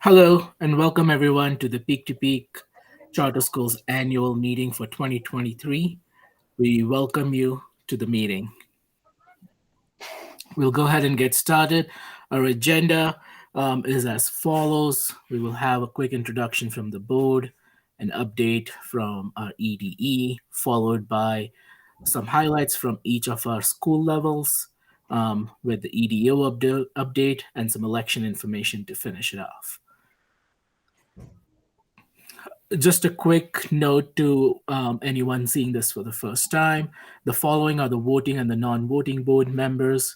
Hello, and welcome everyone to the Peak to Peak Charter Schools annual meeting for 2023. We welcome you to the meeting. We'll go ahead and get started. Our agenda is as follows. We will have a quick introduction from the board, an update from our EDE, followed by some highlights from each of our school levels, with the EDO update and some election information to finish it off. Just a quick note to anyone seeing this for the first time. The following are the voting and the non-voting board members.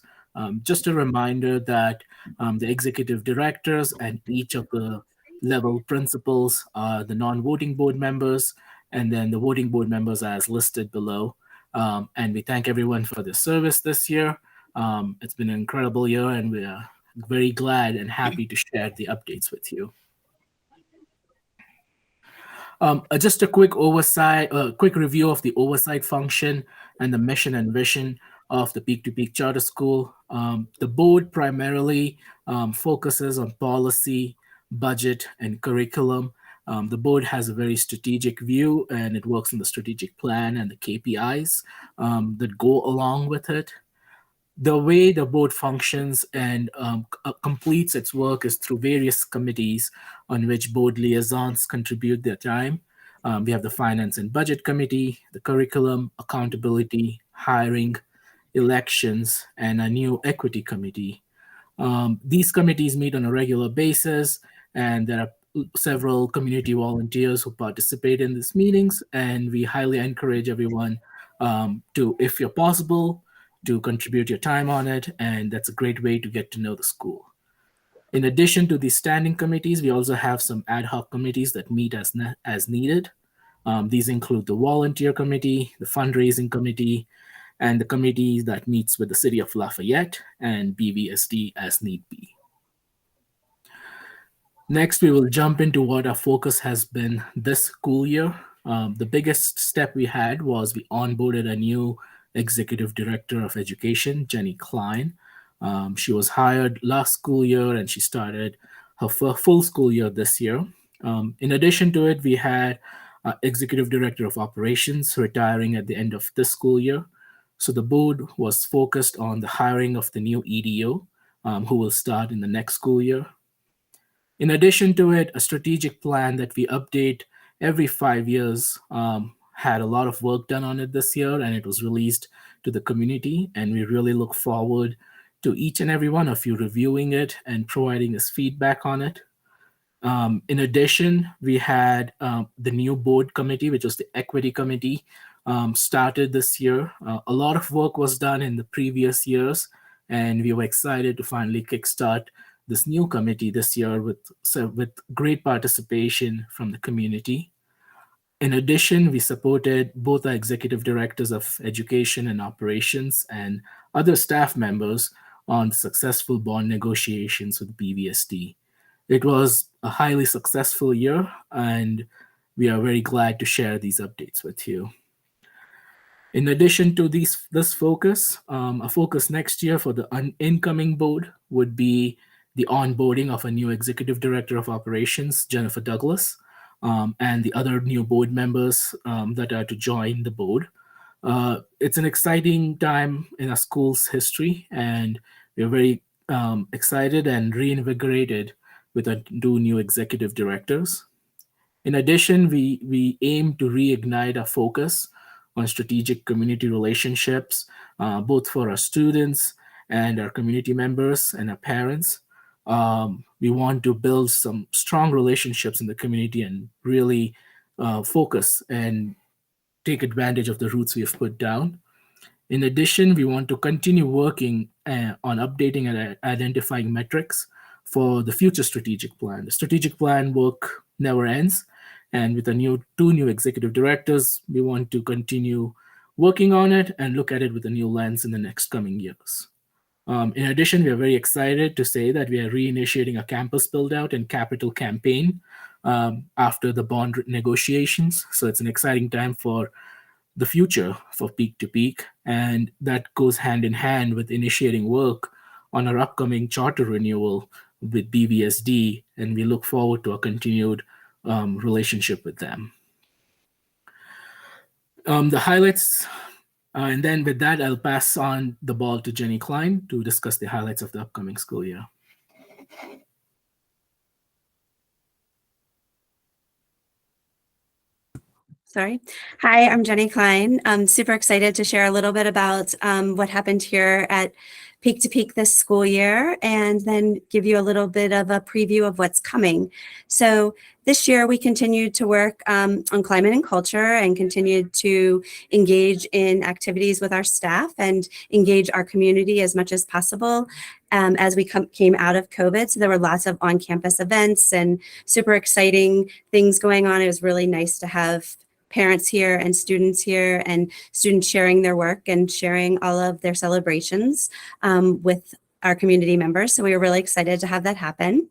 Just a reminder that the executive directors and each of the level principals are the non-voting board members, and then the voting board members are as listed below. And we thank everyone for their service this year. It's been an incredible year, and we are very glad and happy to share the updates with you. Just a quick review of the oversight function and the mission and vision of the Peak to Peak Charter School. The board primarily focuses on policy, budget, and curriculum. The board has a very strategic view, and it works on the strategic plan and the KPIs that go along with it. The way the board functions and completes its work is through various committees on which board liaisons contribute their time. We have the Finance and Budget Committee, the Curriculum, Accountability, Hiring, Elections, and a new Equity Committee. These committees meet on a regular basis, and there are several community volunteers who participate in these meetings, and we highly encourage everyone to, if you're possible, to contribute your time on it, and that's a great way to get to know the school. In addition to these standing committees, we also have some ad hoc committees that meet as needed. These include the volunteer committee, the fundraising committee, and the committee that meets with the City of Lafayette and BVSD as need be. Next, we will jump into what our focus has been this school year. The biggest step we had was we onboarded a new executive director of education, Jenny Klein. She was hired last school year and she started her full school year this year. In addition to it, we had executive director of operations retiring at the end of this school year. So the board was focused on the hiring of the new EDO, who will start in the next school year. In addition to it, a strategic plan that we update every 5 years had a lot of work done on it this year, and it was released to the community. And we really look forward to each and every one of you reviewing it and providing us feedback on it. In addition, we had the new board committee, which was the equity committee, started this year. A lot of work was done in the previous years, and we were excited to finally kickstart this new committee this year with great participation from the community. In addition, we supported both our executive directors of education and operations and other staff members on successful bond negotiations with BVSD. It was a highly successful year, and we are very glad to share these updates with you. In addition to this focus, a focus next year for the incoming board would be the onboarding of a new executive director of operations, Jennifer Douglas, and the other new board members that are to join the board. It's an exciting time in our school's history, and we're very excited and reinvigorated with our two new executive directors. In addition, we aim to reignite our focus on strategic community relationships, both for our students and our community members and our parents. We want to build some strong relationships in the community and really focus and take advantage of the roots we have put down. In addition, we want to continue working on updating and identifying metrics for the future strategic plan. The strategic plan work never ends, and with the two new executive directors, we want to continue working on it and look at it with a new lens in the next coming years. In addition, we are very excited to say that we are reinitiating a campus build-out and capital campaign after the bond negotiations. So it's an exciting time for the future for Peak to Peak, and that goes hand in hand with initiating work on our upcoming charter renewal with BVSD, and we look forward to a continued relationship with them. The highlights, and then with that, I'll pass on the ball to Jenny Klein to discuss the highlights of the upcoming school year. Sorry. Hi, I'm Jenny Klein. I'm super excited to share a little bit about what happened here at Peak to Peak this school year, and then give you a little bit of a preview of what's coming. So this year we continued to work on climate and culture, and continued to engage in activities with our staff and engage our community as much as possible as we came out of COVID. So there were lots of on-campus events and super exciting things going on. It was really nice to have parents here and students sharing their work and sharing all of their celebrations with our community members. So we were really excited to have that happen.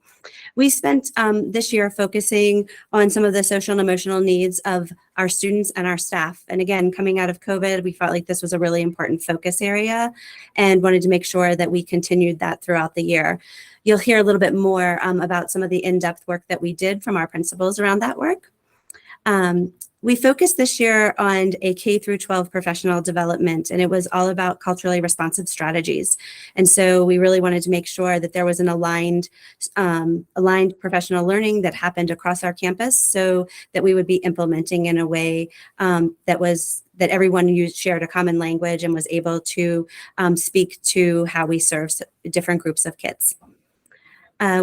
We spent this year focusing on some of the social and emotional needs of our students and our staff. And again, coming out of COVID, we felt like this was a really important focus area and wanted to make sure that we continued that throughout the year. You'll hear a little bit more about some of the in-depth work that we did from our principals around that work. We focused this year on a K through 12 professional development, and it was all about culturally responsive strategies. And so we really wanted to make sure that there was an aligned professional learning that happened across our campus, so that we would be implementing in a way that everyone shared a common language and was able to speak to how we serve different groups of kids.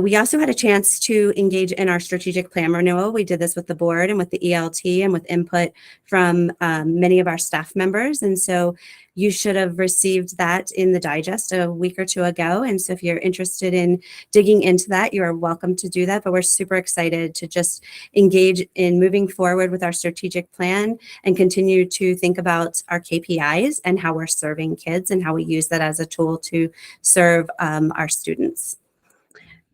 We also had a chance to engage in our strategic plan renewal. We did this with the board and with the ELT and with input from many of our staff members. And so you should have received that in the digest a week or two ago. And so if you're interested in digging into that, you're welcome to do that. But we're super excited to just engage in moving forward with our strategic plan and continue to think about our KPIs and how we're serving kids and how we use that as a tool to serve our students.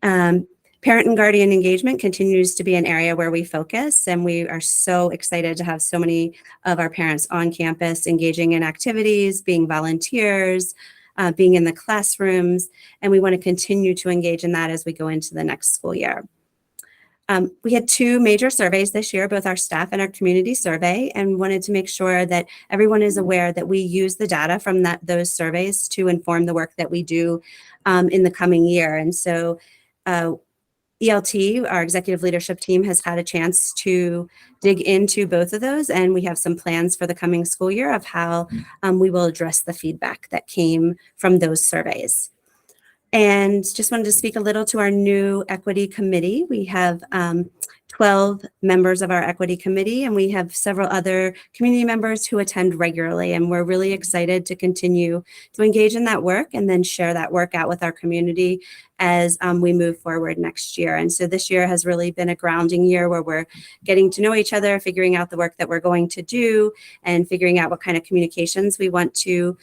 Parent and guardian engagement continues to be an area where we focus, and we are so excited to have so many of our parents on campus engaging in activities, being volunteers, being in the classrooms, and we want to continue to engage in that as we go into the next school year. We had two major surveys this year, both our staff and our community survey, and wanted to make sure that everyone is aware that we use the data from those surveys to inform the work that we do in the coming year. And so ELT, our executive leadership team, has had a chance to dig into both of those, and we have some plans for the coming school year of how we will address the feedback that came from those surveys. And just wanted to speak a little to our new equity committee. We have 12 members of our equity committee, and we have several other community members who attend regularly, and we're really excited to continue to engage in that work and then share that work out with our community as we move forward next year. And so this year has really been a grounding year where we're getting to know each other, figuring out the work that we're going to do, and figuring out what kind of communications we want to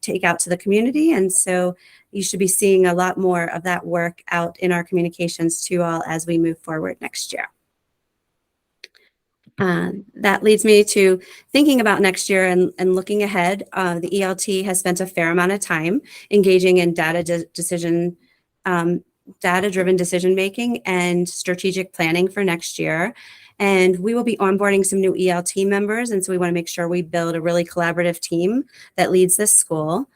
take out to the community. And so you should be seeing a lot more of that work out in our communications to all as we move forward next year. That leads me to thinking about next year and looking ahead. The ELT has spent a fair amount of time engaging in data-driven decision-making and strategic planning for next year. And we will be onboarding some new ELT members. And so we want to make sure we build a really collaborative team that leads this school.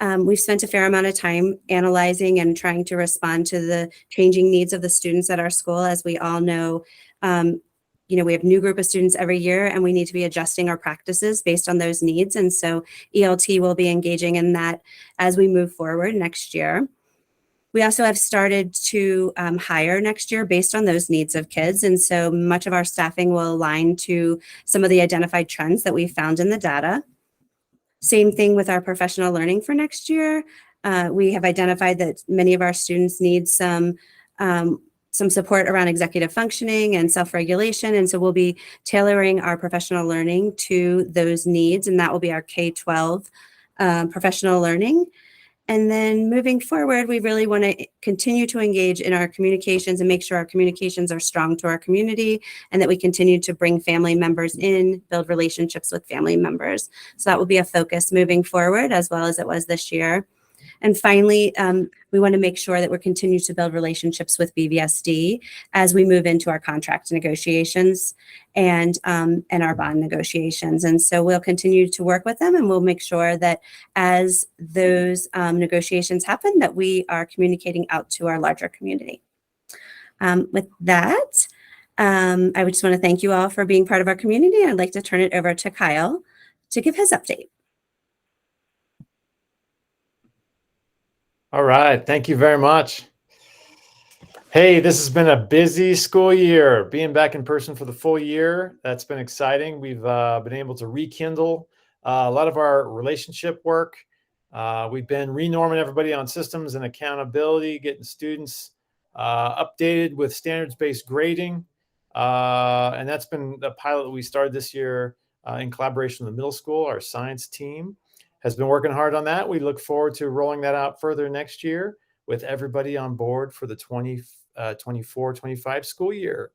We've spent a fair amount of time analyzing and trying to respond to the changing needs of the students at our school. As we all know, we have a new group of students every year, and we need to be adjusting our practices based on those needs. And so ELT will be engaging in that as we move forward next year. We also have started to hire next year based on those needs of kids. And so much of our staffing will align to some of the identified trends that we found in the data. Same thing with our professional learning for next year. We have identified that many of our students need some support around executive functioning and self-regulation. And so we'll be tailoring our professional learning to those needs, and that will be our K-12 professional learning. And then moving forward, we really want to continue to engage in our communications and make sure our communications are strong to our community, and that we continue to bring family members in, build relationships with family members. So that will be a focus moving forward, as well as it was this year. And finally, we want to make sure that we're continuing to build relationships with BVSD as we move into our contract negotiations and our bond negotiations. And so we'll continue to work with them, and we'll make sure that as those negotiations happen, that we are communicating out to our larger community. With that, I would just want to thank you all for being part of our community. I'd like to turn it over to Kyle to give his update. All right. Thank you very much. Hey, this has been a busy school year. Being back in person for the full year, that's been exciting. We've been able to rekindle a lot of our relationship work. We've been renorming everybody on systems and accountability, getting students updated with standards-based grading. And that's been the pilot that we started this year in collaboration with the middle school. Our science team has been working hard on that. We look forward to rolling that out further next year with everybody on board for the 24-25 school year.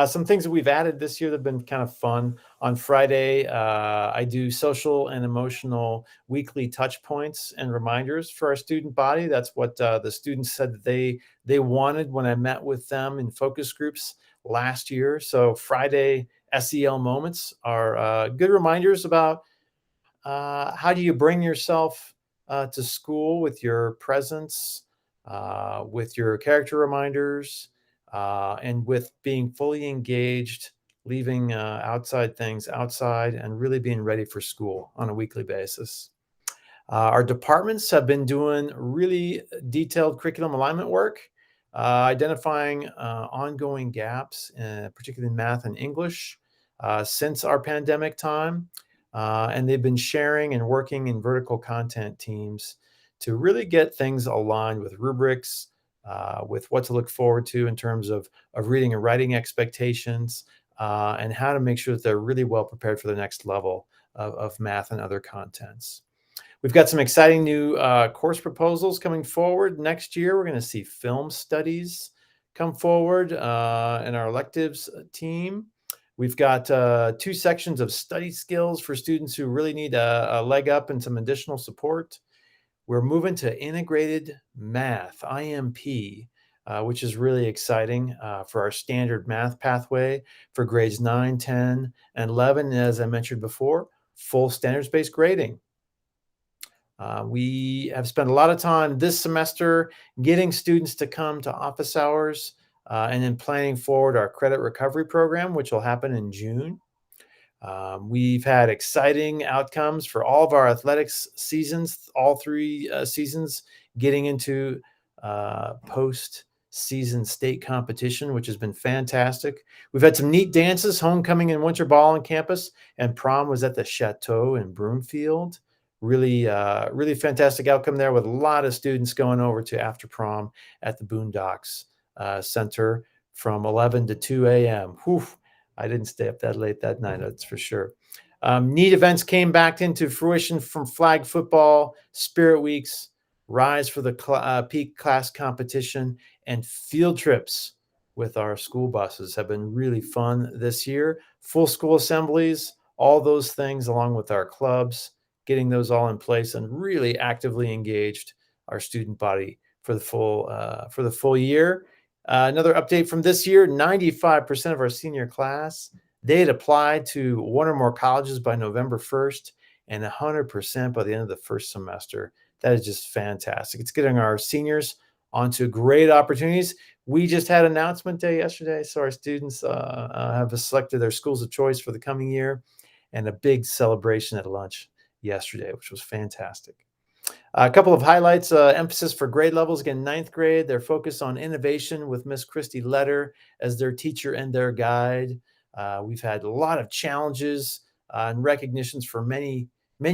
Some things that we've added this year that have been kind of fun. On Friday, I do social and emotional weekly touch points and reminders for our student body. That's what the students said that they wanted when I met with them in focus groups last year. So Friday SEL moments are good reminders about how do you bring yourself to school with your presence, with your character reminders, and with being fully engaged, leaving outside things outside, and really being ready for school on a weekly basis. Our departments have been doing really detailed curriculum alignment work, identifying ongoing gaps, particularly in math and English, since our pandemic time. And they've been sharing and working in vertical content teams to really get things aligned with rubrics, with what to look forward to in terms of reading and writing expectations, and how to make sure that they're really well prepared for the next level of math and other contents. We've got some exciting new course proposals coming forward next year. We're going to see film studies come forward in our electives team. We've got 2 sections of study skills for students who really need a leg up and some additional support. We're moving to integrated math, IMP, which is really exciting for our standard math pathway for grades 9, 10, and 11. And as I mentioned before, full standards-based grading. We have spent a lot of time this semester getting students to come to office hours and then planning forward our credit recovery program, which will happen in June. We've had exciting outcomes for all of our athletics seasons, all 3 seasons, getting into post-season state competition, which has been fantastic. We've had some neat dances, homecoming and winter ball on campus, and prom was at the Chateau in Broomfield. Really fantastic outcome there with a lot of students going over to after prom at the Boondocks Center from 11 to 2 a.m. Whew, I didn't stay up that late that night, that's for sure. Neat events came back into fruition from flag football, Spirit Weeks, Rise for the Peak class competition, and field trips with our school buses have been really fun this year. Full school assemblies, all those things along with our clubs, getting those all in place and really actively engaged our student body for the full year. Another update from this year, 95% of our senior class, they had applied to 1 or more colleges by November 1st and 100% by the end of the first semester. That is just fantastic. It's getting our seniors onto great opportunities. We just had announcement day yesterday, so our students have selected their schools of choice for the coming year, and a big celebration at lunch yesterday, which was fantastic. A couple of highlights, emphasis for grade levels. Again, 9th grade, they're focused on innovation with Miss Christy Letter as their teacher and their guide. We've had a lot of challenges and recognitions for many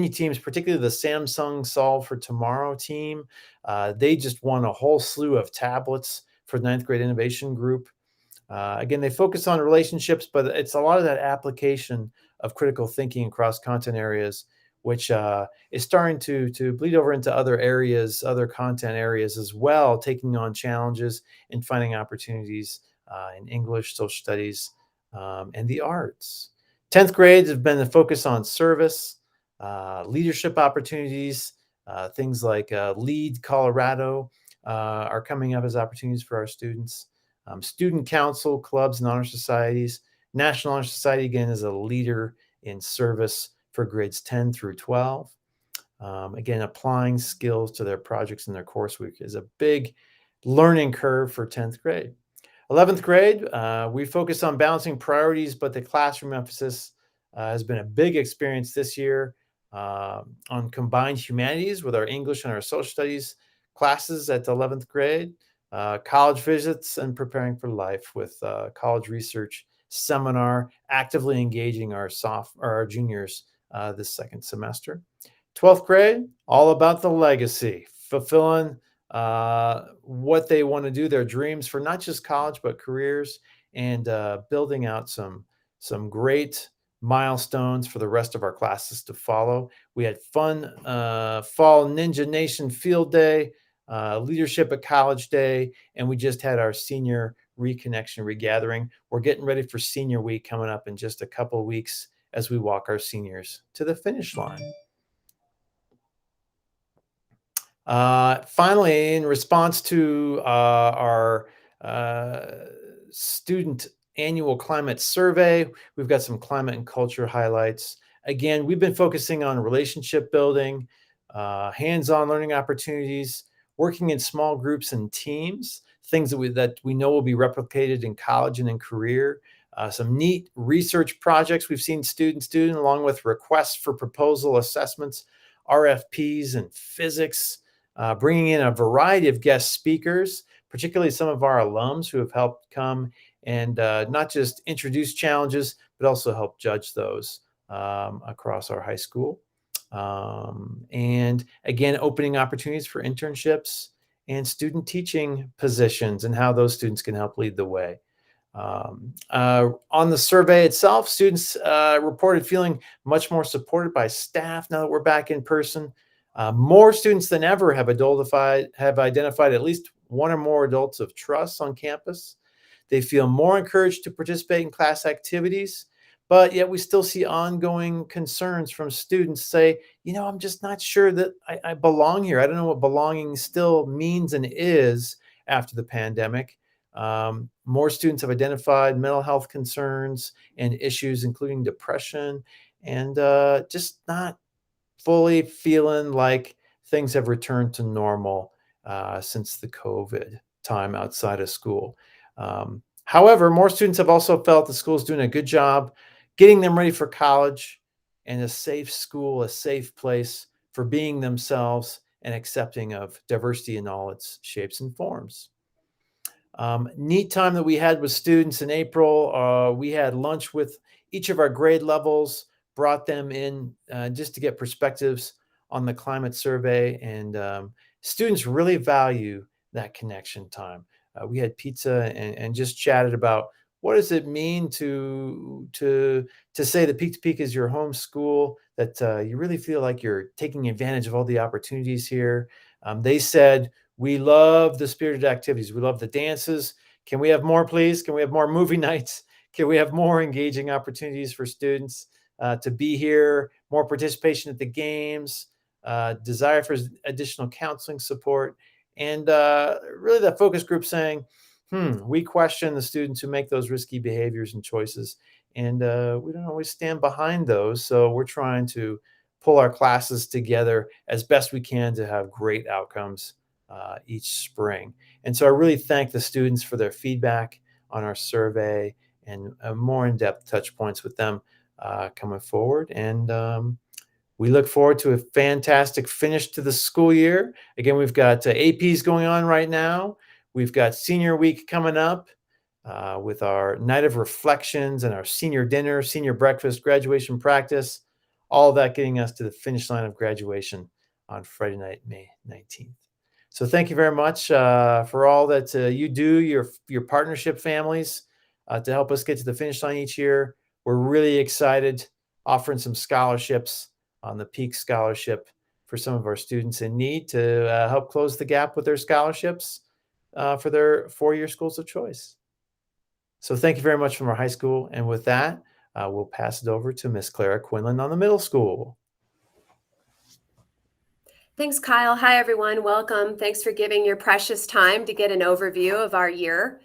teams, particularly the Samsung Solve for Tomorrow team. They just won a whole slew of tablets for 9th grade innovation group. Again, they focus on relationships, but it's a lot of that application of critical thinking across content areas, which is starting to bleed over into other areas, other content areas as well, taking on challenges and finding opportunities in English, social studies, and the arts. 10th grades have been the focus on service, leadership opportunities, Things like LEAD Colorado are coming up as opportunities for our students. Student council, clubs, and honor societies. National Honor Society, again, is a leader in service for grades 10 through 12. Again, applying skills to their projects in their coursework is a big learning curve for 10th grade. 11th grade, we focus on balancing priorities, but the classroom emphasis has been a big experience this year on combined humanities with our English and our social studies classes at the 11th grade, college visits, and preparing for life with college research seminar, actively engaging our juniors this second semester. 12th grade, all about the legacy, fulfilling what they want to do, their dreams for not just college, but careers, and building out some great milestones for the rest of our classes to follow. We had fun fall Ninja Nation field day, leadership at college day, and we just had our senior reconnection regathering. We're getting ready for senior week coming up in just a couple of weeks as we walk our seniors to the finish line. Finally, in response to our student annual climate survey, we've got some climate and culture highlights. Again, we've been focusing on relationship building, hands-on learning opportunities, working in small groups and teams, things that we know will be replicated in college and in career. Some neat research projects we've seen students do, along with requests for proposal assessments, RFPs, and physics. Bringing in a variety of guest speakers, particularly some of our alums who have helped come and not just introduce challenges, but also help judge those across our high school. And again, opening opportunities for internships and student teaching positions and how those students can help lead the way. On the survey itself, students reported feeling much more supported by staff now that we're back in person. More students than ever have identified at least one or more adults of trust on campus. They feel more encouraged to participate in class activities, but yet we still see ongoing concerns from students say, I'm just not sure that I belong here. I don't know what belonging still means and is after the pandemic. More students have identified mental health concerns and issues, including depression, and just not fully feeling like things have returned to normal since the COVID time outside of school. However, more students have also felt the school is doing a good job getting them ready for college and a safe school, a safe place for being themselves and accepting of diversity in all its shapes and forms. Neat time that we had with students in April. We had lunch with each of our grade levels, brought them in just to get perspectives on the climate survey, and students really value that connection time. We had pizza and just chatted about what does it mean to say that Peak to Peak is your home school, that you really feel like you're taking advantage of all the opportunities here. They said, we love the spirited activities. We love the dances. Can we have more, please? Can we have more movie nights? Can we have more engaging opportunities for students to be here, more participation at the games, desire for additional counseling support, and really the focus group saying, we question the students who make those risky behaviors and choices, and we don't always stand behind those. So we're trying to pull our classes together as best we can to have great outcomes each spring. And so I really thank the students for their feedback on our survey and more in-depth touch points with them coming forward. And we look forward to a fantastic finish to the school year. Again, we've got APs going on right now. We've got senior week coming up with our night of reflections and our senior dinner, senior breakfast, graduation practice, all of that getting us to the finish line of graduation on Friday night, May 19th. So thank you very much for all that you do, your partnership families, to help us get to the finish line each year. We're really excited offering some scholarships on the Peak Scholarship for some of our students in need to help close the gap with their scholarships for their four-year schools of choice. So thank you very much from our high school. And with that, we'll pass it over to Miss Clara Quinlan on the middle school. Thanks, Kyle. Hi, everyone. Welcome. Thanks for giving your precious time to get an overview of our year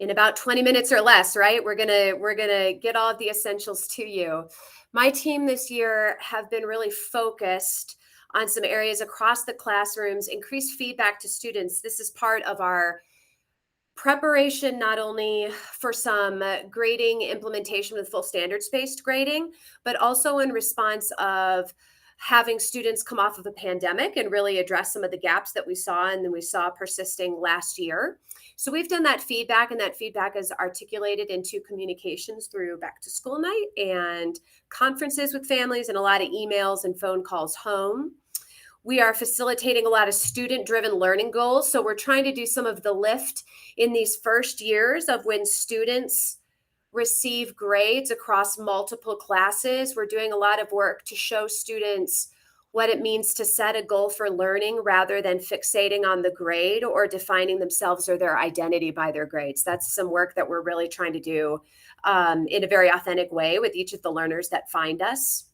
in about 20 minutes or less, right? We're gonna get all of the essentials to you. My team this year have been really focused on some areas across the classrooms, increased feedback to students. This is part of our preparation not only for some grading implementation with full standards-based grading, but also in response of having students come off of a pandemic and really address some of the gaps that we saw and then we saw persisting last year. So we've done that feedback, and that feedback is articulated into communications through back to school night and conferences with families and a lot of emails and phone calls home. We are facilitating a lot of student-driven learning goals. So we're trying to do some of the lift in these first years of when students receive grades across multiple classes. We're doing a lot of work to show students what it means to set a goal for learning rather than fixating on the grade or defining themselves or their identity by their grades. That's some work that we're really trying to do in a very authentic way with each of the learners that find us.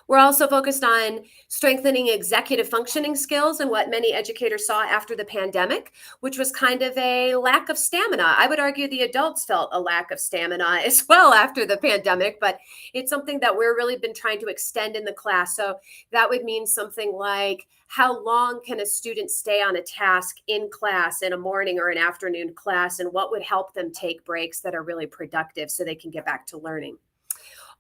We're also focused on strengthening executive functioning skills and what many educators saw after the pandemic, which was kind of a lack of stamina. I would argue the adults felt a lack of stamina as well after the pandemic, but it's something that we're really been trying to extend in the class. So that would mean something like, how long can a student stay on a task in class in a morning or an afternoon class, and what would help them take breaks that are really productive so they can get back to learning?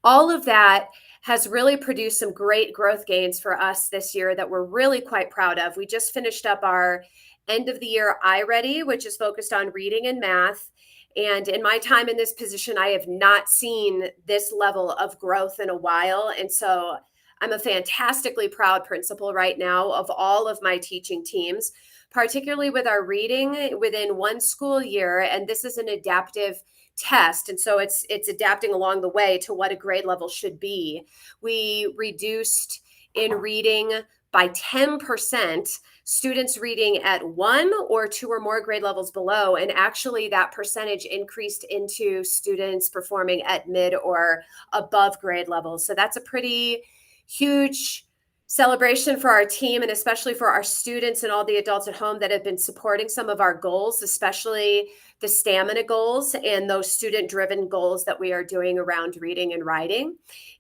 All of that has really produced some great growth gains for us this year that we're really quite proud of. We just finished up our end of the year iReady, which is focused on reading and math. And in my time in this position, I have not seen this level of growth in a while. And so I'm a fantastically proud principal right now of all of my teaching teams, particularly with our reading within one school year. And this is an adaptive test, and so it's adapting along the way to what a grade level should be. We reduced in reading by 10% students reading at 1 or 2 or more grade levels below, and actually that percentage increased into students performing at mid or above grade levels. So that's a pretty huge celebration for our team, and especially for our students and all the adults at home that have been supporting some of our goals, especially the stamina goals and those student-driven goals that we are doing around reading and writing.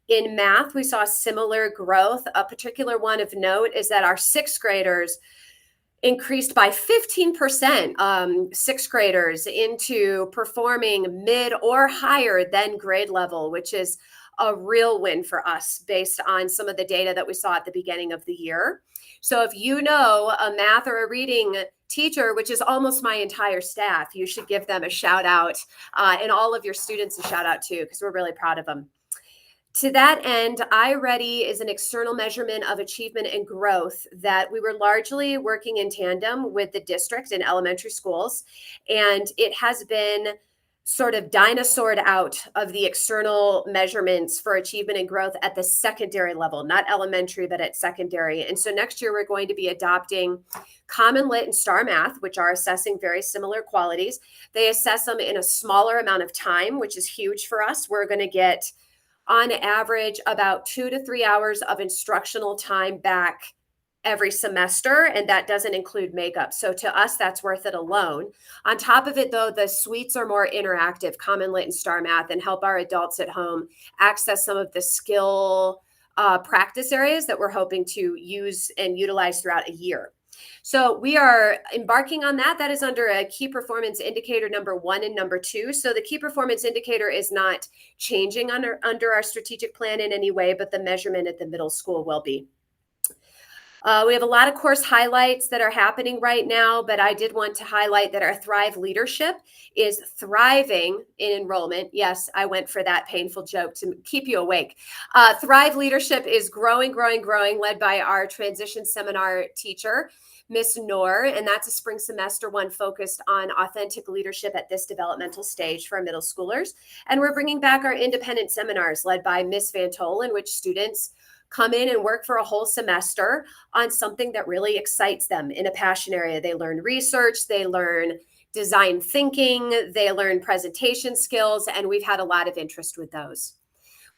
In math, we saw similar growth. A particular one of note is that our sixth graders increased by 15%, sixth graders into performing mid or higher than grade level, which is a real win for us based on some of the data that we saw at the beginning of the year. So if you know a math or a reading teacher, which is almost my entire staff, you should give them a shout out, and all of your students a shout out too, because we're really proud of them. To that end, iReady is an external measurement of achievement and growth that we were largely working in tandem with the district and elementary schools, and it has been sort of dinosaured out of the external measurements for achievement and growth at the secondary level, not elementary, but at secondary. And so next year, we're going to be adopting Common Lit and Star Math, which are assessing very similar qualities. They assess them in a smaller amount of time, which is huge for us. We're going to get, on average, about 2 to 3 hours of instructional time back every semester, and that doesn't include makeup. So to us, that's worth it alone. On top of it, though, the suites are more interactive, Common Lit and Star Math, and help our adults at home access some of the skill practice areas that we're hoping to use and utilize throughout a year. So we are embarking on that. That is under a key performance indicator number 1 and number 2. So the key performance indicator is not changing under our strategic plan in any way, but the measurement at the middle school will be. We have a lot of course highlights that are happening right now, but I did want to highlight that our Thrive leadership is thriving in enrollment. Yes, I went for that painful joke to keep you awake. Thrive leadership is growing, led by our transition seminar teacher, Miss Noor, and that's a spring semester one focused on authentic leadership at this developmental stage for our middle schoolers. And we're bringing back our independent seminars led by Miss Van Tol, in which students come in and work for a whole semester on something that really excites them in a passion area. They learn research, they learn design thinking, they learn presentation skills, and we've had a lot of interest with those.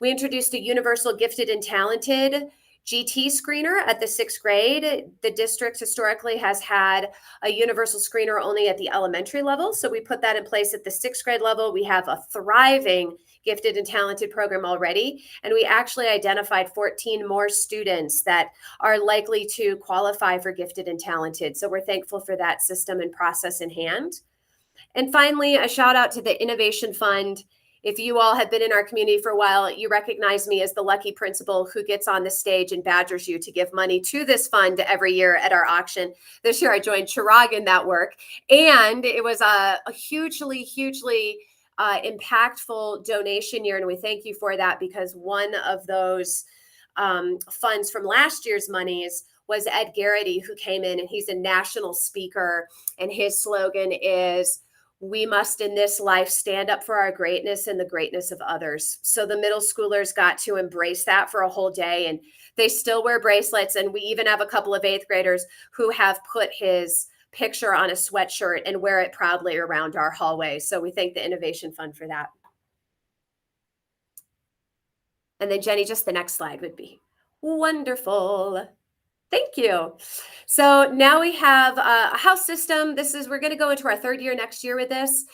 We introduced a universal gifted and talented GT screener at the 6th grade. The district historically has had a universal screener only at the elementary level. So we put that in place at the 6th grade level. We have a thriving gifted and talented program already. And we actually identified 14 more students that are likely to qualify for gifted and talented. So we're thankful for that system and process in hand. And finally, a shout out to the Innovation Fund. If you all have been in our community for a while, you recognize me as the lucky principal who gets on the stage and badgers you to give money to this fund every year at our auction. This year I joined Chirag in that work. And it was a hugely impactful donation year. And we thank you for that, because one of those funds from last year's monies was Ed Garrity, who came in, and he's a national speaker. And his slogan is, "We must in this life stand up for our greatness and the greatness of others." So the middle schoolers got to embrace that for a whole day, and they still wear bracelets. And we even have a couple of 8th graders who have put his picture on a sweatshirt and wear it proudly around our hallway. So we thank the Innovation Fund for that. And then Jenny, just the next slide would be wonderful. Thank you. So now we have a house system. We're going to go into our 3rd year next year with this.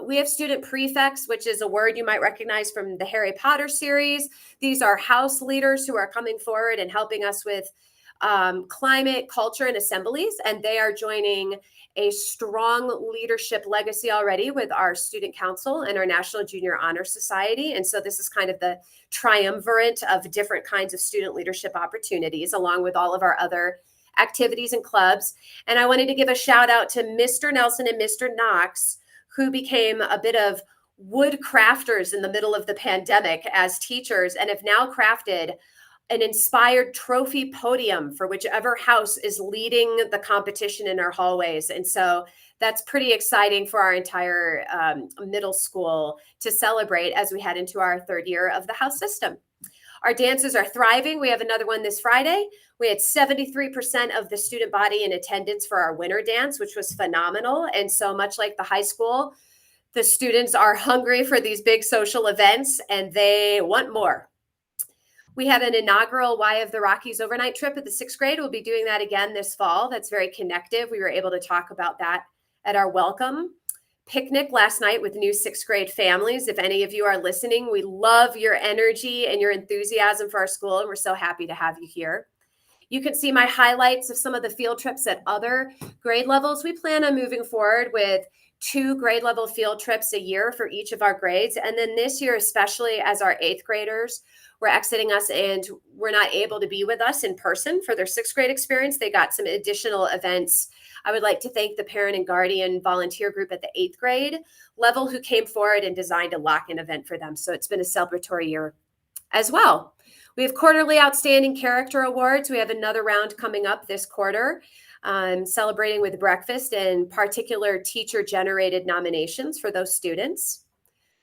We have student prefects, which is a word you might recognize from the Harry Potter series. These are house leaders who are coming forward and helping us with climate, culture, and assemblies. And they are joining a strong leadership legacy already with our student council and our National Junior Honor Society. And so this is kind of the triumvirate of different kinds of student leadership opportunities, along with all of our other activities and clubs. And I wanted to give a shout out to Mr. Nelson and Mr. Knox, who became a bit of wood crafters in the middle of the pandemic as teachers, and have now crafted an inspired trophy podium for whichever house is leading the competition in our hallways. And so that's pretty exciting for our entire middle school to celebrate as we head into our 3rd year of the house system. Our dances are thriving. We have another one this Friday. We had 73% of the student body in attendance for our winter dance, which was phenomenal. And so much like the high school, the students are hungry for these big social events and they want more. We had an inaugural Y of the Rockies overnight trip at the 6th grade. We'll be doing that again this fall. That's very connective. We were able to talk about that at our welcome picnic last night with new 6th grade families. If any of you are listening, we love your energy and your enthusiasm for our school, and we're so happy to have you here. You can see my highlights of some of the field trips at other grade levels. We plan on moving forward with 2 grade level field trips a year for each of our grades. And then this year, especially as our 8th graders were exiting us and were not able to be with us in person for their 6th grade experience, they got some additional events. I would like to thank the parent and guardian volunteer group at the 8th grade level who came forward and designed a lock-in event for them. So it's been a celebratory year as well. We have quarterly outstanding character awards. We have another round coming up this quarter, celebrating with breakfast and particular teacher-generated nominations for those students.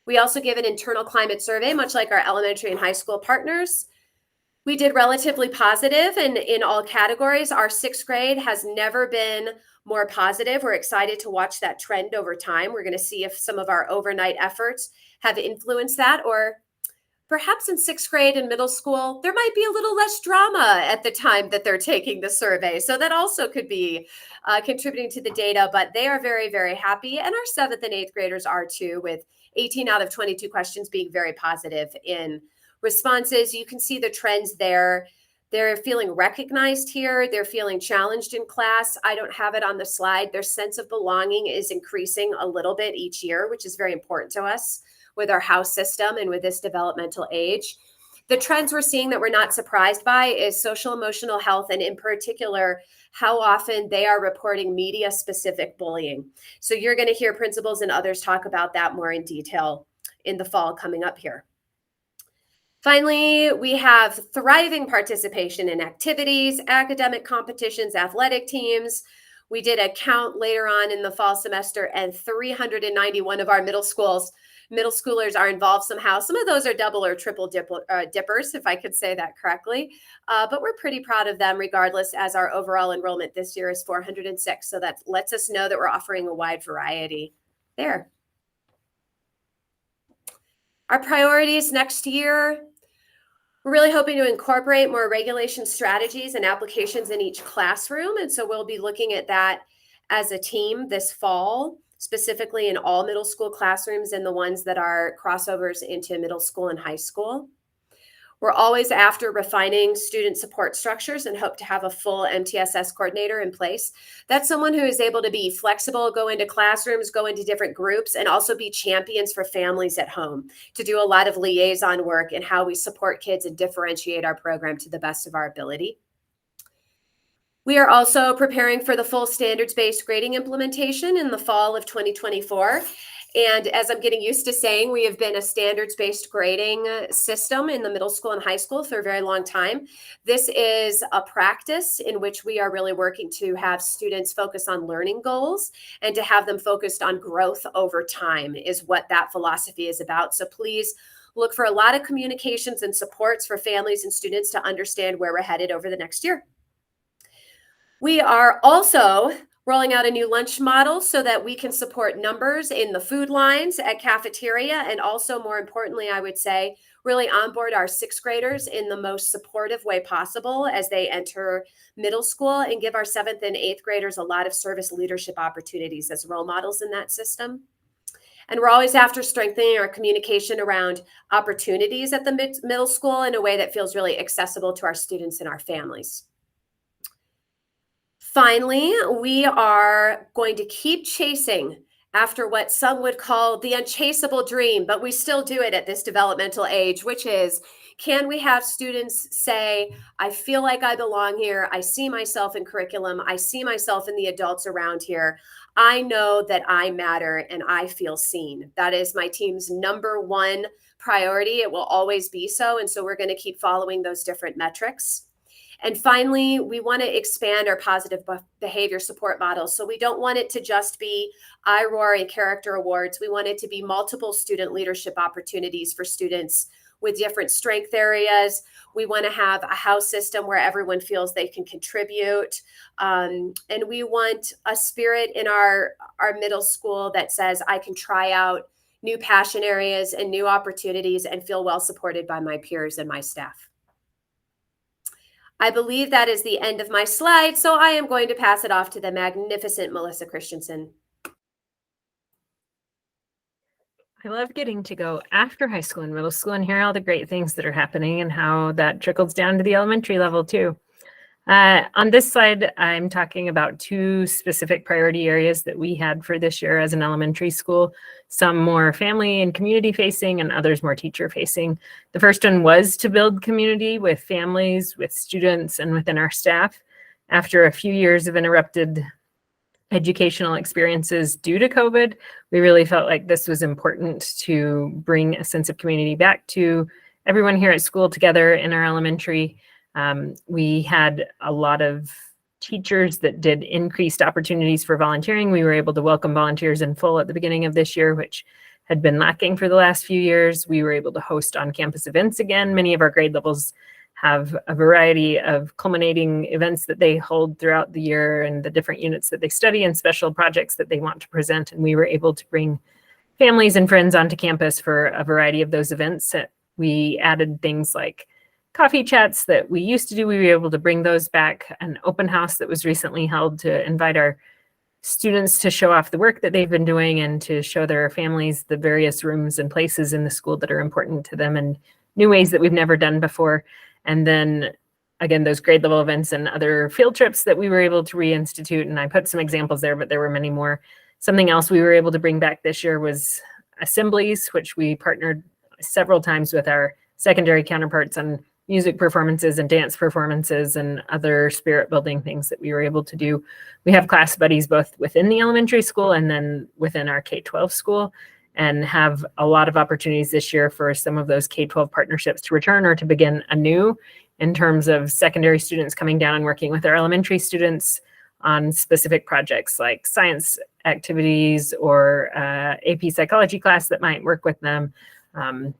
We also give an internal climate survey, much like our elementary and high school partners. We did relatively positive in all categories. Our 6th grade has never been more positive. We're excited to watch that trend over time. We're going to see if some of our overnight efforts have influenced that, or perhaps in 6th grade and middle school, there might be a little less drama at the time that they're taking the survey. So that also could be contributing to the data, but they are very, very happy. And our 7th and 8th graders are too, with 18 out of 22 questions being very positive in responses. You can see the trends there. They're feeling recognized here. They're feeling challenged in class. I don't have it on the slide. Their sense of belonging is increasing a little bit each year, which is very important to us with our house system and with this developmental age. The trends we're seeing that we're not surprised by is social emotional health, and in particular, how often they are reporting media-specific bullying. So you're going to hear principals and others talk about that more in detail in the fall coming up here. Finally, we have thriving participation in activities, academic competitions, athletic teams. We did a count later on in the fall semester, and 391 of our middle schoolers are involved somehow. Some of those are double or triple dippers, if I could say that correctly. But we're pretty proud of them regardless, as our overall enrollment this year is 406. So that lets us know that we're offering a wide variety there. Our priorities next year, We're really hoping to incorporate more regulation strategies and applications in each classroom. And so we'll be looking at that as a team this fall, specifically in all middle school classrooms and the ones that are crossovers into middle school and high school. We're always after refining student support structures and hope to have a full MTSS coordinator in place. That's someone who is able to be flexible, go into classrooms, go into different groups, and also be champions for families at home to do a lot of liaison work in how we support kids and differentiate our program to the best of our ability. We are also preparing for the full standards-based grading implementation in the fall of 2024. And as I'm getting used to saying, we have been a standards-based grading system in the middle school and high school for a very long time. This is a practice in which we are really working to have students focus on learning goals and to have them focused on growth over time is what that philosophy is about. So please look for a lot of communications and supports for families and students to understand where we're headed over the next year. We are also rolling out a new lunch model so that we can support numbers in the food lines at cafeteria, and also, more importantly, I would say, really onboard our sixth graders in the most supportive way possible as they enter middle school, and give our seventh and eighth graders a lot of service leadership opportunities as role models in that system. And we're always after strengthening our communication around opportunities at the middle school in a way that feels really accessible to our students and our families. Finally, we are going to keep chasing after what some would call the unchaseable dream, but we still do it at this developmental age, which is, can we have students say, I feel like I belong here. I see myself in curriculum. I see myself in the adults around here. I know that I matter and I feel seen. That is my team's number one priority. It will always be so. And so we're going to keep following those different metrics. And finally, we want to expand our positive behavior support models. So we don't want it to just be IROAR and character awards. We want it to be multiple student leadership opportunities for students with different strength areas. We want to have a house system where everyone feels they can contribute. And we want a spirit in our middle school that says, I can try out new passion areas and new opportunities and feel well supported by my peers and my staff. I believe that is the end of my slide, so I am going to pass it off to the magnificent Melissa Christensen. I love getting to go after high school and middle school and hear all the great things that are happening and how that trickles down to the elementary level too. On this slide, I'm talking about two specific priority areas that we had for this year as an elementary school, some more family and community facing and others more teacher facing. The first one was to build community with families, with students, and within our staff. After a few years of interrupted educational experiences due to COVID, we really felt like this was important to bring a sense of community back to everyone here at school together in our elementary. We had a lot of teachers that did increased opportunities for volunteering. We were able to welcome volunteers in full at the beginning of this year, which had been lacking for the last few years. We were able to host on-campus events again. Many of our grade levels have a variety of culminating events that they hold throughout the year and the different units that they study and special projects that they want to present. And we were able to bring families and friends onto campus for a variety of those events. We added things like coffee chats that we used to do. We were able to bring those back. An open house that was recently held to invite our students to show off the work that they've been doing and to show their families the various rooms and places in the school that are important to them and new ways that we've never done before. And then again, those grade level events and other field trips that we were able to reinstitute. And I put some examples there, but there were many more. Something else we were able to bring back this year was assemblies, which we partnered several times with our secondary counterparts on music performances and dance performances and other spirit building things that we were able to do. We have class buddies both within the elementary school and then within our K-12 school, and have a lot of opportunities this year for some of those K-12 partnerships to return or to begin anew in terms of secondary students coming down and working with our elementary students on specific projects like science activities or AP psychology class that might work with them.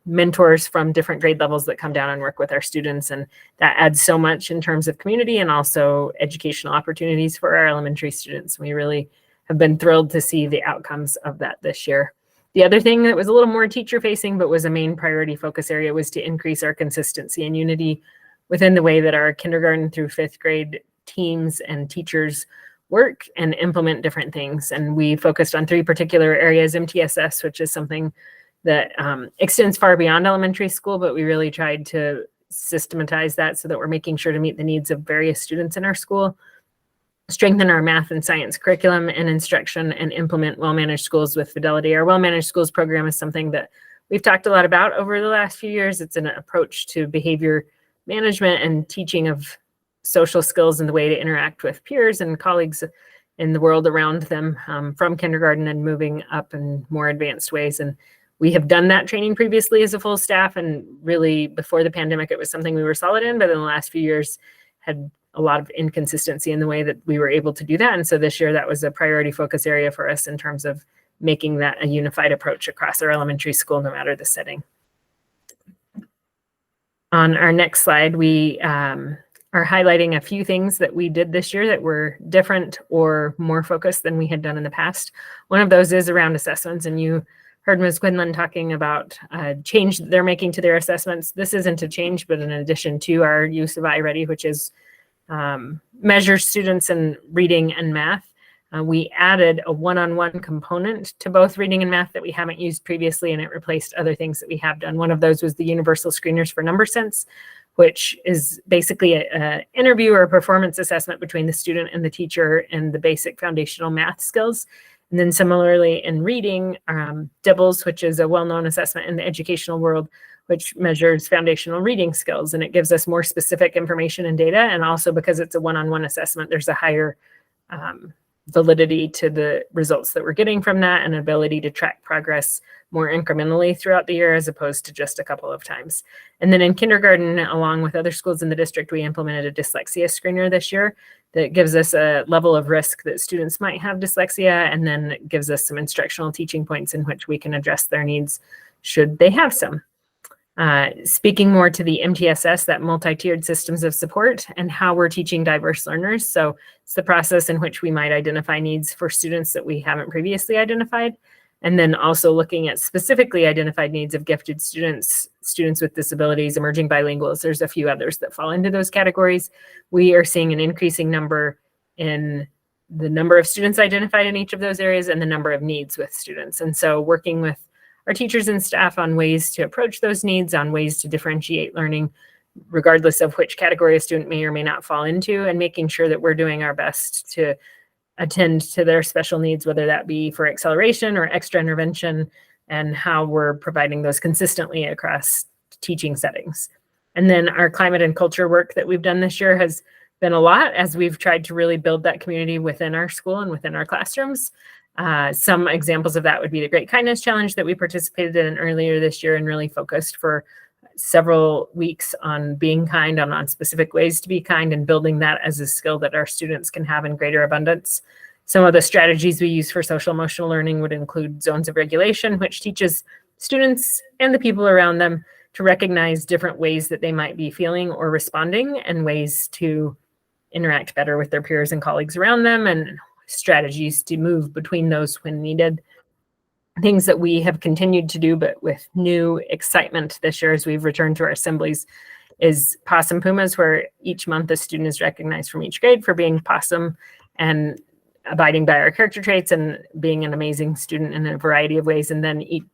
Mentors from different grade levels that come down and work with our students. And that adds so much in terms of community and also educational opportunities for our elementary students. We really have been thrilled to see the outcomes of that this year. The other thing that was a little more teacher facing, but was a main priority focus area, was to increase our consistency and unity within the way that our kindergarten through 5th grade teams and teachers work and implement different things. And we focused on 3 particular areas: MTSS, which is something that extends far beyond elementary school, but we really tried to systematize that so that we're making sure to meet the needs of various students in our school, strengthen our math and science curriculum and instruction, and implement well-managed schools with fidelity. Our well-managed schools program is something that we've talked a lot about over the last few years. It's an approach to behavior management and teaching of social skills and the way to interact with peers and colleagues in the world around them, from kindergarten and moving up in more advanced ways. And we have done that training previously as a full staff, and really before the pandemic, it was something we were solid in, but in the last few years had a lot of inconsistency in the way that we were able to do that. And so this year, that was a priority focus area for us in terms of making that a unified approach across our elementary school, no matter the setting. On our next slide, we are highlighting a few things that we did this year that were different or more focused than we had done in the past. One of those is around assessments, and you heard Ms. Quinlan talking about change that they're making to their assessments. This isn't a change, but in addition to our use of iReady, which is measure students in reading and math, we added a one-on-one component to both reading and math that we haven't used previously, and it replaced other things that we have done. One of those was the Universal Screeners for Number Sense, which is basically an interview or a performance assessment between the student and the teacher and the basic foundational math skills. And then similarly in reading, DIBELS, which is a well-known assessment in the educational world, which measures foundational reading skills, and it gives us more specific information and data. And also, because it's a one-on-one assessment, there's a higher validity to the results that we're getting from that, and ability to track progress more incrementally throughout the year as opposed to just a couple of times. And then in kindergarten, along with other schools in the district, we implemented a dyslexia screener this year that gives us a level of risk that students might have dyslexia, and then gives us some instructional teaching points in which we can address their needs should they have some. Speaking more to the MTSS, that multi-tiered systems of support, and how we're teaching diverse learners. So it's the process in which we might identify needs for students that we haven't previously identified. And then also looking at specifically identified needs of gifted students, students with disabilities, emerging bilinguals. There's a few others that fall into those categories. We are seeing an increasing number in the number of students identified in each of those areas and the number of needs with students. And so working with our teachers and staff on ways to approach those needs, on ways to differentiate learning, regardless of which category a student may or may not fall into, and making sure that we're doing our best to attend to their special needs, whether that be for acceleration or extra intervention, and how we're providing those consistently across teaching settings. And then our climate and culture work that we've done this year has been a lot, as we've tried to really build that community within our school and within our classrooms. Some examples of that would be the Great Kindness Challenge that we participated in earlier this year, and really focused for several weeks on being kind, on specific ways to be kind, and building that as a skill that our students can have in greater abundance. Some of the strategies we use for social emotional learning would include zones of regulation, which teaches students and the people around them to recognize different ways that they might be feeling or responding, and ways to interact better with their peers and colleagues around them, and strategies to move between those when needed. Things that we have continued to do, but with new excitement this year as we've returned to our assemblies, is Possum Pumas, where each month a student is recognized from each grade for being possum and abiding by our character traits and being an amazing student in a variety of ways. And then each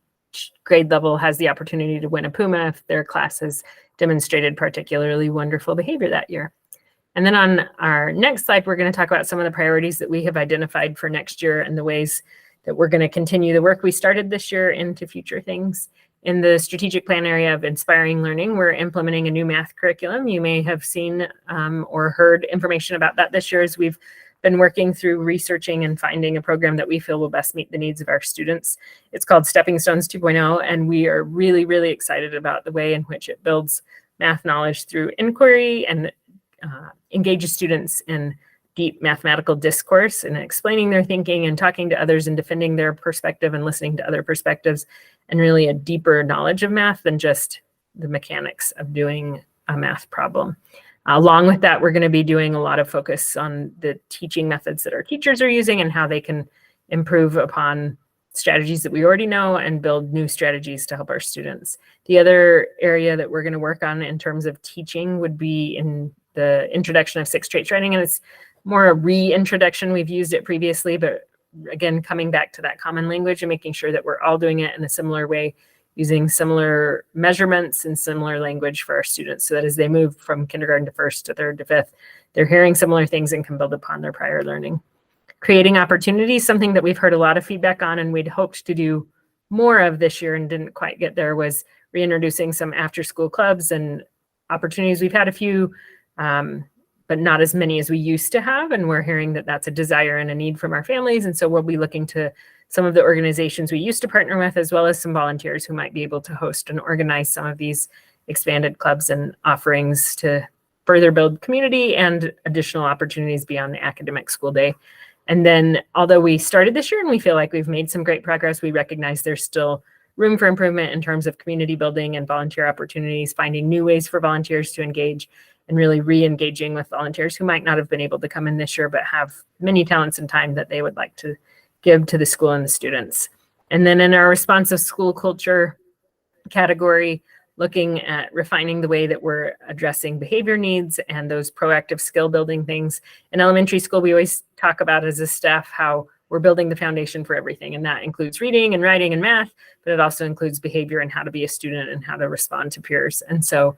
grade level has the opportunity to win a Puma if their class has demonstrated particularly wonderful behavior that year. And then on our next slide, we're going to talk about some of the priorities that we have identified for next year, and the ways that we're going to continue the work we started this year into future things. In the strategic plan area of inspiring learning, we're implementing a new math curriculum. You may have seen or heard information about that this year, as we've been working through researching and finding a program that we feel will best meet the needs of our students. It's called Stepping Stones 2.0, and we are really, really excited about the way in which it builds math knowledge through inquiry and engages students in deep mathematical discourse and explaining their thinking and talking to others and defending their perspective and listening to other perspectives, and really a deeper knowledge of math than just the mechanics of doing a math problem. Along with that, we're going to be doing a lot of focus on the teaching methods that our teachers are using and how they can improve upon strategies that we already know and build new strategies to help our students. The other area that we're going to work on in terms of teaching would be in the introduction of sixth traits writing, and it's more a reintroduction. We've used it previously, but again, coming back to that common language and making sure that we're all doing it in a similar way, using similar measurements and similar language for our students, so that as they move from kindergarten to first to third to fifth, they're hearing similar things and can build upon their prior learning. Creating opportunities, something that we've heard a lot of feedback on and we'd hoped to do more of this year and didn't quite get there, was reintroducing some after school clubs and opportunities. We've had a few, but not as many as we used to have. And we're hearing that that's a desire and a need from our families. And so we'll be looking to some of the organizations we used to partner with, as well as some volunteers who might be able to host and organize some of these expanded clubs and offerings to further build community and additional opportunities beyond the academic school day. And then, although we started this year and we feel like we've made some great progress, we recognize there's still room for improvement in terms of community building and volunteer opportunities, finding new ways for volunteers to engage, and really re-engaging with volunteers who might not have been able to come in this year, but have many talents and time that they would like to give to the school and the students. And then in our responsive school culture category, looking at refining the way that we're addressing behavior needs and those proactive skill building things. In elementary school, we always talk about as a staff how we're building the foundation for everything. And that includes reading and writing and math, but it also includes behavior and how to be a student and how to respond to peers. And so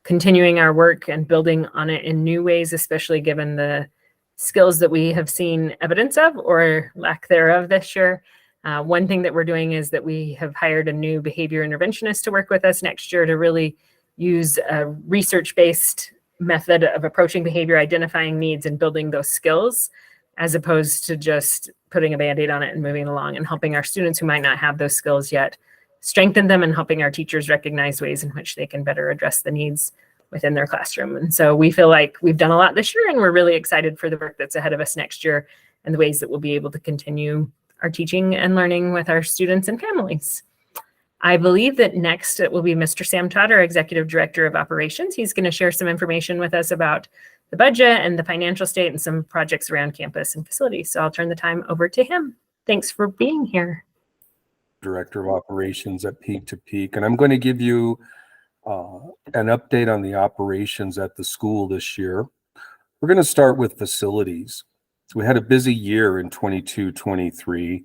continuing our work and building on it in new ways, especially given the skills that we have seen evidence of or lack thereof this year. One thing that we're doing is that we have hired a new behavior interventionist to work with us next year to really use a research-based method of approaching behavior, identifying needs, and building those skills, as opposed to just putting a Band-Aid on it and moving along, and helping our students who might not have those skills yet strengthen them, and helping our teachers recognize ways in which they can better address the needs within their classroom. And so we feel like we've done a lot this year, and we're really excited for the work that's ahead of us next year and the ways that we'll be able to continue our teaching and learning with our students and families. I believe that next it will be Mr. Sam Todd, our Executive Director of Operations. He's going to share some information with us about the budget and the financial state and some projects around campus and facilities. So I'll turn the time over to him. Thanks for being here. Director of Operations at Peak to Peak, and I'm going to give you an update on the operations at the school this year. We're going to start with facilities. We had a busy year in 22-23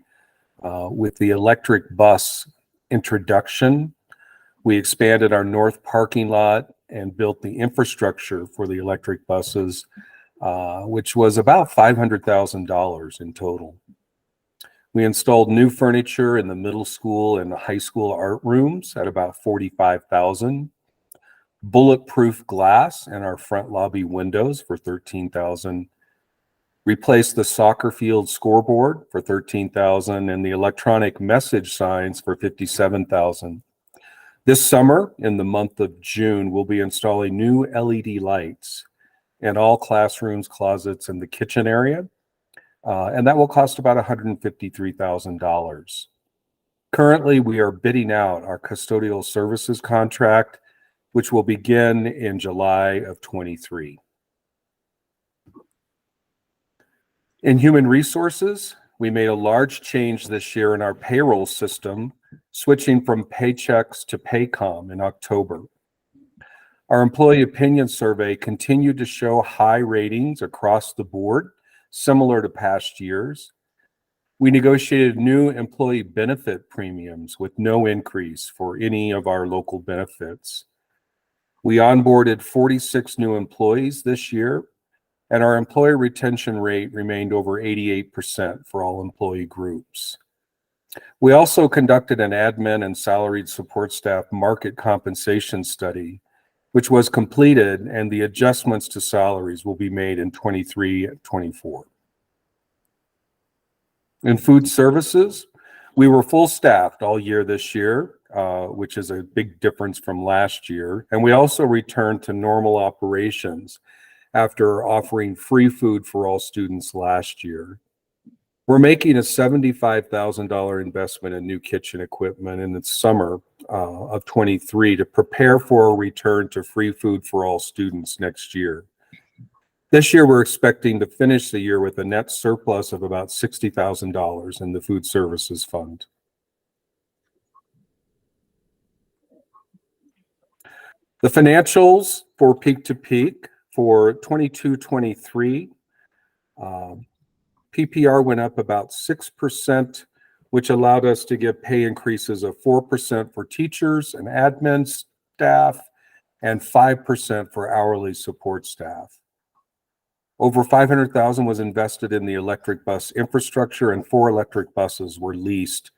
with the electric bus introduction. We expanded our north parking lot and built the infrastructure for the electric buses, which was about $500,000 in total. We installed new furniture in the middle school and the high school art rooms at about $45,000. Bulletproof glass in our front lobby windows for $13,000. Replaced the soccer field scoreboard for $13,000 and the electronic message signs for $57,000. This summer, in the month of June, we'll be installing new LED lights in all classrooms, closets, and the kitchen area. And that will cost about $153,000. Currently, we are bidding out our custodial services contract, which will begin in July of 23. In human resources, we made a large change this year in our payroll system, switching from Paychex to Paycom in October. Our employee opinion survey continued to show high ratings across the board, similar to past years. We negotiated new employee benefit premiums with no increase for any of our local benefits. We onboarded 46 new employees this year, and our employee retention rate remained over 88% for all employee groups. We also conducted an admin and salaried support staff market compensation study, which was completed, and the adjustments to salaries will be made in 23 and 24. In food services, we were full staffed all year this year, which is a big difference from last year. And we also returned to normal operations after offering free food for all students last year. We're making a $75,000 investment in new kitchen equipment in the summer of 23 to prepare for a return to free food for all students next year. This year, we're expecting to finish the year with a net surplus of about $60,000 in the food services fund. The financials for Peak to Peak for 22-23, PPR went up about 6%, which allowed us to give pay increases of 4% for teachers and admin staff and 5% for hourly support staff. Over $500,000 was invested in the electric bus infrastructure, and 4 electric buses were leased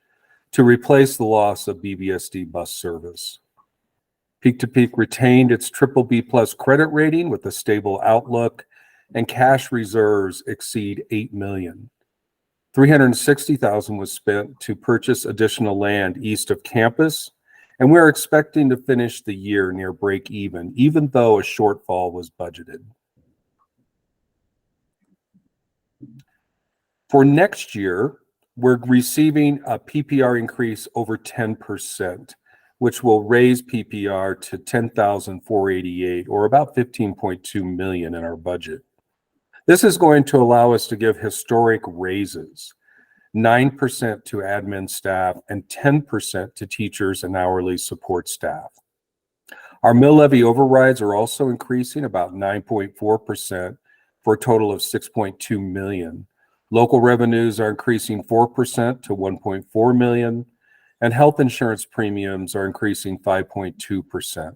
to replace the loss of BBSD bus service. Peak to Peak retained its BBB+ credit rating with a stable outlook, and cash reserves exceed $8 million. $360,000 was spent to purchase additional land east of campus, and we're expecting to finish the year near break even though a shortfall was budgeted. For next year, we're receiving a PPR increase over 10%, which will raise PPR to $10,488, or about $15.2 million in our budget. This is going to allow us to give historic raises, 9% to admin staff and 10% to teachers and hourly support staff. Our mill levy overrides are also increasing about 9.4% for a total of $6.2 million. Local revenues are increasing 4% to $1.4 million, and health insurance premiums are increasing 5.2%.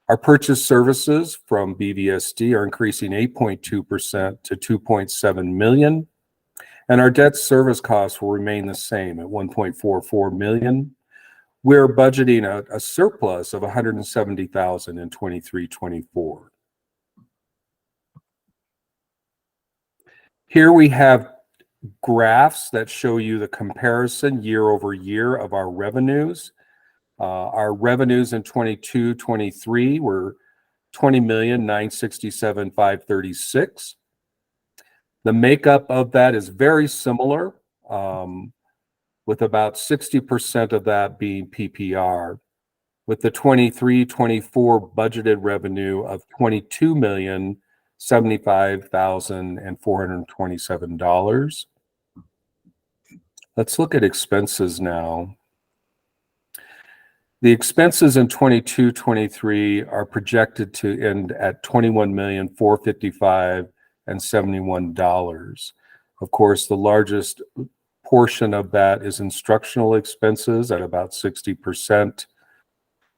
Our purchase services from BVSD are increasing 8.2% to $2.7 million, and our debt service costs will remain the same at $1.44 million. We're budgeting a surplus of $170,000 in 23-24. Here we have graphs that show you the comparison year over year of our revenues. Our revenues in 22-23 were $20,967,536. The makeup of that is very similar, with about 60% of that being PPR, with the 23-24 budgeted revenue of $22,075,427. Let's look at expenses now. The expenses in 22-23 are projected to end at $21,455,071. Of course, the largest portion of that is instructional expenses at about 60%.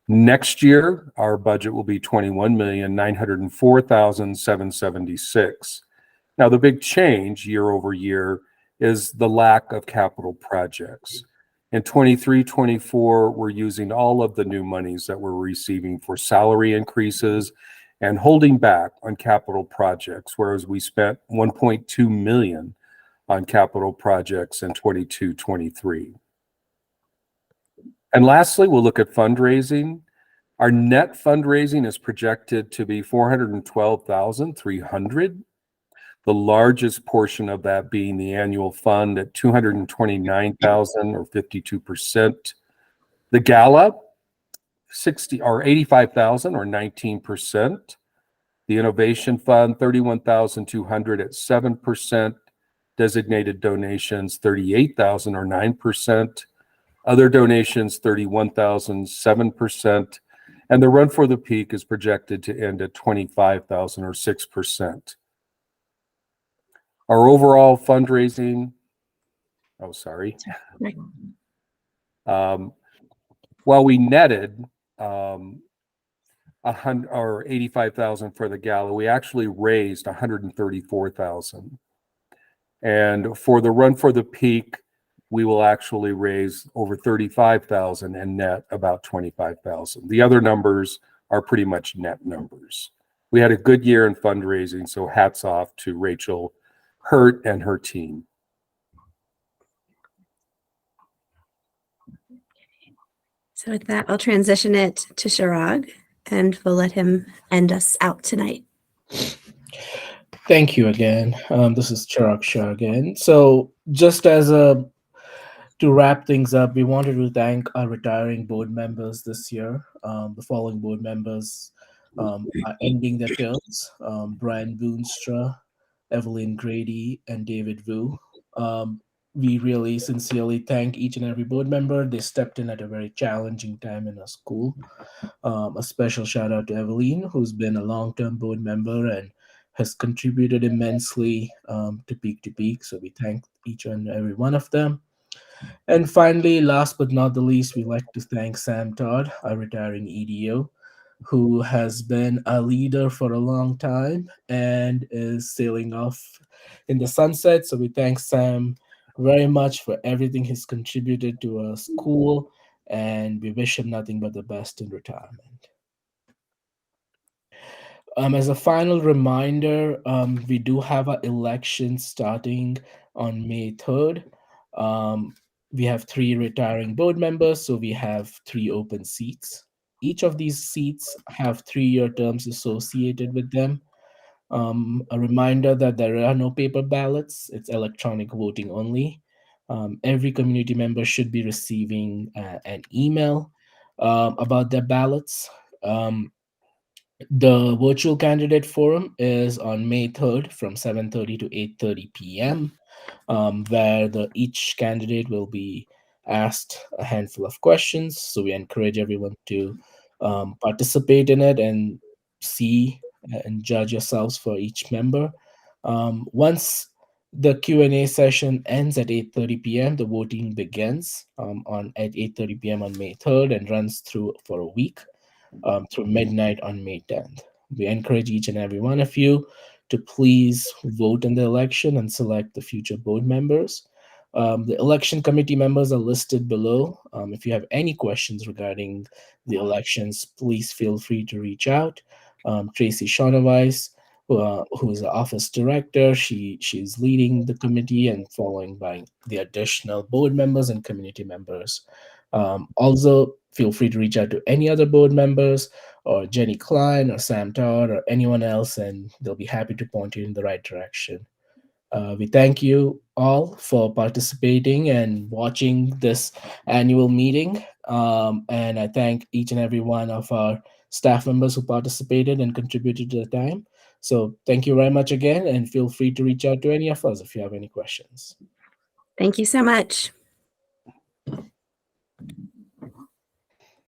Next year, our budget will be $21,904,776. Now, the big change year over year is the lack of capital projects. In 23-24, we're using all of the new monies that we're receiving for salary increases and holding back on capital projects, whereas we spent $1.2 million on capital projects in 22-23. And lastly, we'll look at fundraising. Our net fundraising is projected to be $412,300. The largest portion of that being the annual fund at $229,000 or 52%. The gala, $85,000 or 19%. The innovation fund, $31,200 at 7%. Designated donations, $38,000 or 9%. Other donations, $31,000, 7%. And the Run for the Peak is projected to end at $25,000 or 6%. Our overall fundraising, while we netted $85,000 for the gala, we actually raised $134,000. And for the Run for the Peak, we will actually raise over $35,000 and net about $25,000. The other numbers are pretty much net numbers. We had a good year in fundraising, so hats off to Rachel Hurt and her team. So with that, I'll transition it to Chirag, and we'll let him end us out tonight. Thank you again. This is Chirag Shah again. So just to wrap things up, we wanted to thank our retiring board members this year. The following board members: are ending their terms. Brian Boonstra, Evelyn Grady, and David Wu. We really sincerely thank each and every board member. They stepped in at a very challenging time in our school. A special shout out to Evelyn, who's been a long-term board member and has contributed immensely to Peak. So we thank each and every one of them. And finally, last but not the least, we'd like to thank Sam Todd, our retiring EDO, who has been a leader for a long time and is sailing off in the sunset. So we thank Sam very much for everything he's contributed to our school, and we wish him nothing but the best in retirement. As a final reminder, we do have an election starting on May 3rd. We have 3 retiring board members, so we have 3 open seats. Each of these seats have 3-year terms associated with them. A reminder that there are no paper ballots, it's electronic voting only. Every community member should be receiving an email about their ballots. The virtual candidate forum is on May 3rd from 7:30 to 8:30 p.m., where each candidate will be asked a handful of questions. So we encourage everyone to participate in it and see and judge yourselves for each member. Once the Q&A session ends at 8:30 p.m., the voting begins at 8:30 p.m. on May 3rd and runs through for a week. Through midnight on May 10th. We encourage each and every one of you to please vote in the election and select the future board members. The election committee members are listed below. If you have any questions regarding the elections, please feel free to reach out. Tracy Shonoweiss, who is the office director, she's leading the committee and following by the additional board members and community members. Also, feel free to reach out to any other board members or Jenny Klein or Sam Todd or anyone else, and they'll be happy to point you in the right direction. We thank you all for participating and watching this annual meeting. And I thank each and every one of our staff members who participated and contributed to the time. So thank you very much again, and feel free to reach out to any of us if you have any questions. Thank you so much.